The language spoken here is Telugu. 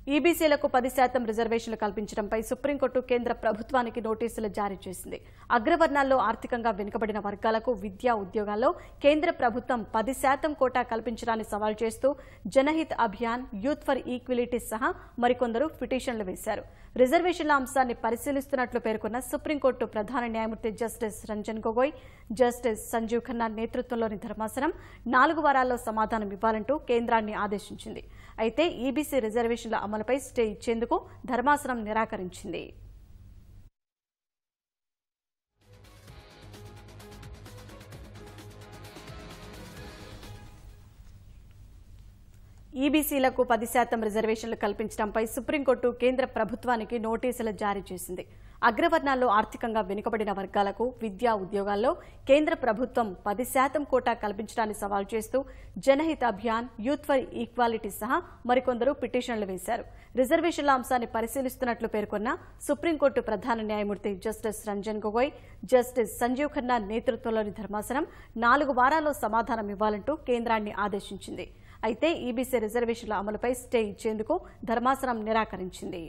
ఈబీసీలకు 10% రిజర్వేషన్లు కల్పించడంపై సుప్రీంకోర్టు కేంద్ర ప్రభుత్వానికి నోటీసులు జారీ చేసింది. అగ్రవర్ణాల్లో ఆర్థికంగా వెనుకబడిన వర్గాలకు విద్యా ఉద్యోగాల్లో కేంద్ర ప్రభుత్వం 10% కోటా కల్పించడాన్ని సవాల్ చేస్తూ జనహిత్ అభియాన్, యూత్ ఫర్ ఈక్విలిటీ సహా మరికొందరు పిటిషన్లు వేశారు. రిజర్వేషన్ల అంశాన్ని పరిశీలిస్తున్నట్లు పేర్కొన్న సుప్రీంకోర్టు ప్రధాన న్యాయమూర్తి జస్టిస్ రంజన్ గొగోయ్, జస్టిస్ సంజీవ్ ఖన్నా నేతృత్వంలోని ధర్మాసనం 4 వారాల్లో సమాధానం ఇవ్వాలంటూ కేంద్రాన్ని ఆదేశించింది. అయితే ఈబీసీ రిజర్వేషన్ల అమలుపై స్టే ఇచ్చేందుకు ధర్మాసనం నిరాకరించింది. ఈబీసీలకు 10% రిజర్వేషన్లు కల్పించడంపై సుప్రీంకోర్టు కేంద్ర ప్రభుత్వానికి నోటీసులు జారీ చేసింది. అగ్రవర్ణాల్లో ఆర్థికంగా వెనుకబడిన వర్గాలకు విద్యా ఉద్యోగాల్లో కేంద్ర ప్రభుత్వం 10% కోటా కల్పించడాన్ని సవాల్ చేస్తూ జనహిత్ అభియాన్, యూత్ ఫర్ ఈక్వాలిటీ సహా మరికొందరు పిటిషన్లు వేశారు. రిజర్వేషన్ల అంశాన్ని పరిశీలిస్తున్నట్లు పేర్కొన్న సుప్రీంకోర్టు ప్రధాన న్యాయమూర్తి జస్టిస్ రంజన్ గొగోయ్, జస్టిస్ సంజీవ్ ఖన్నా నేతృత్వంలోని ధర్మాసనం 4 వారాల్లో సమాధానం ఇవ్వాలంటూ కేంద్రాన్ని ఆదేశించింది. అయితే ఈబీసీ రిజర్వేషన్ల అమలుపై స్టే ఇచ్చేందుకు ధర్మాసనం నిరాకరించింది.